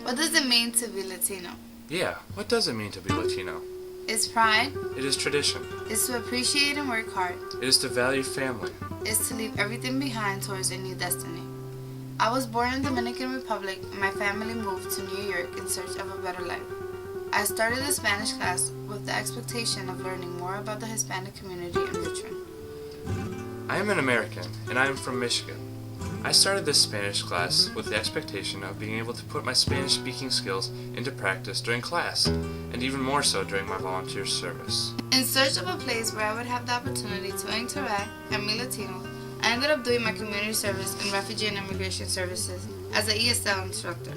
What does it mean to be Latino? Yeah, what does it mean to be Latino? It's pride. It is tradition. It's to appreciate and work hard. It is to value family. It's to leave everything behind towards a new destiny. I was born in Dominican Republic and my family moved to New York in search of a better life. I started the Spanish class with the expectation of learning more about the Hispanic community in Richmond. I am an American, and I am from Michigan. I started this Spanish class with the expectation of being able to put my Spanish speaking skills into practice during class, and even more so during my volunteer service. In search of a place where I would have the opportunity to interact and meet Latinos, I ended up doing my community service in Refugee and Immigration Services as an ESL instructor.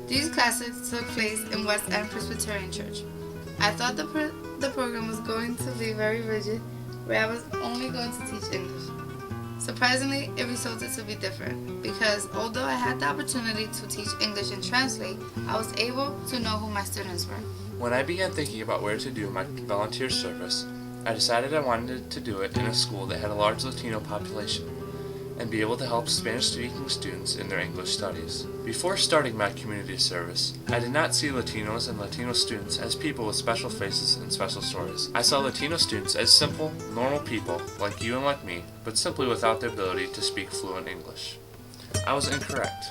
These classes took place in West End Presbyterian Church. I thought the program was going to be very rigid, where I was only going to teach English. Surprisingly, it resulted to be different, because although I had the opportunity to teach English and translate, I was able to know who my students were. When I began thinking about where to do my volunteer service, I decided I wanted to do it in a school that had a large Latino population, and be able to help Spanish-speaking students in their English studies. Before starting my community service, I did not see Latinos and Latino students as people with special faces and special stories. I saw Latino students as simple, normal people like you and like me, but simply without the ability to speak fluent English. I was incorrect.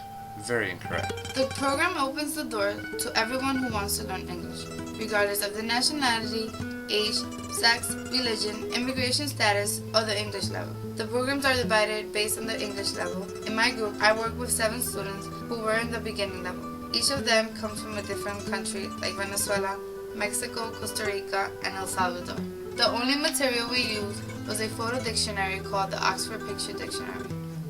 Very incorrect. The program opens the door to everyone who wants to learn English, regardless of their nationality, age, sex, religion, immigration status, or the English level. The programs are divided based on the English level. In my group, I work with 7 students who were in the beginning level. Each of them comes from a different country like Venezuela, Mexico, Costa Rica, and El Salvador. The only material we used was a photo dictionary called the Oxford Picture Dictionary.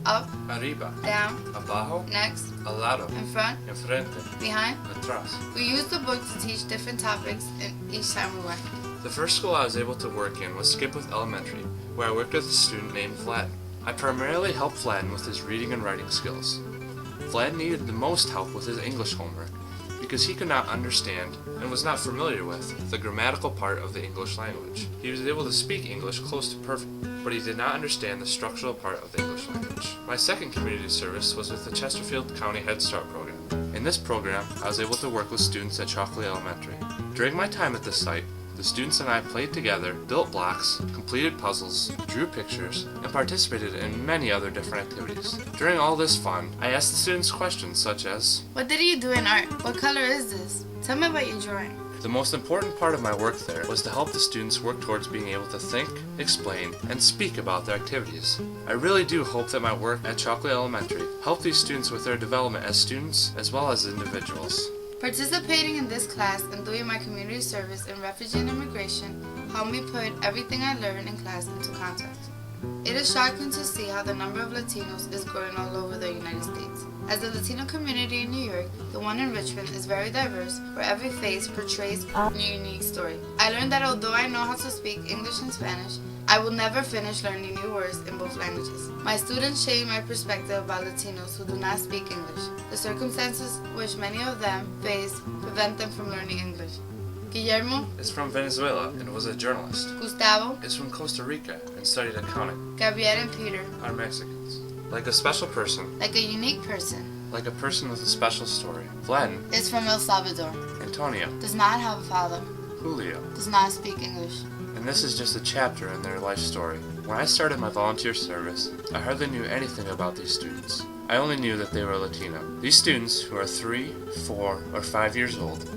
Up, Arriba, down, abajo, next, al lado, in front, enfrente, behind. atrás. We used the book to teach different topics each time we went. The first school I was able to work in was Skipwith Elementary, where I worked with a student named Vlad. I primarily helped Vlad with his reading and writing skills. Vlad needed the most help with his English homework because he could not understand and was not familiar with the grammatical part of the English language. He was able to speak English close to perfect, but he did not understand the structural part of the English language. My second community service was with the Chesterfield County Head Start program. In this program, I was able to work with students at Chalkley Elementary. During my time at this site, the students and I played together, built blocks, completed puzzles, drew pictures, and participated in many other different activities. During all this fun, I asked the students questions such as, What did you do in art? What color is this? Tell me about your drawing. The most important part of my work there was to help the students work towards being able to think, explain, and speak about their activities. I really do hope that my work at Chalkley Elementary helped these students with their development as students as well as individuals. Participating in this class and doing my community service in Refugee and Immigration helped me put everything I learned in class into context. It is shocking to see how the number of Latinos is growing all over the United States. As the Latino community in New York, the one in Richmond is very diverse, where every face portrays a unique story. I learned that although I know how to speak English and Spanish, I will never finish learning new words in both languages. My students changed my perspective about Latinos who do not speak English. The circumstances which many of them face prevent them from learning English. Guillermo is from Venezuela and was a journalist. Gustavo Is from Costa Rica and studied accounting. Gabriel and Peter Are Mexicans. Like a special person, like a unique person like a person with a special story. Vlad, is from El Salvador, Antonio, does not have a father, Julio. does not speak English. And this is just a chapter in their life story. When I started my volunteer service, I hardly knew anything about these students. I only knew that they were Latino. These students, who are 3, 4, or 5 years old,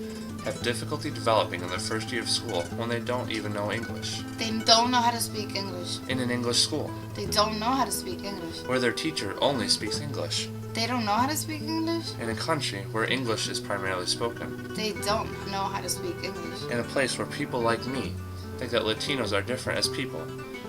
have difficulty developing in their first year of school when they don't even know English. They don't know how to speak English. In an English school, They don't know how to speak English. where their teacher only speaks English. They don't know how to speak English. In a country where English is primarily spoken. They don't know how to speak English. In a place where people like me think that Latinos are different as people,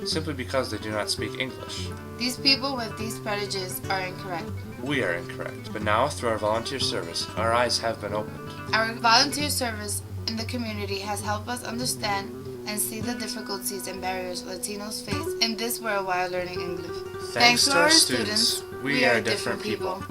simply because they do not speak English. These people with these prejudices are incorrect. We are incorrect, but now through our volunteer service, our eyes have been opened. Our volunteer service in the community has helped us understand and see the difficulties and barriers Latinos face in this world while learning English. Thanks to our students, we are different people.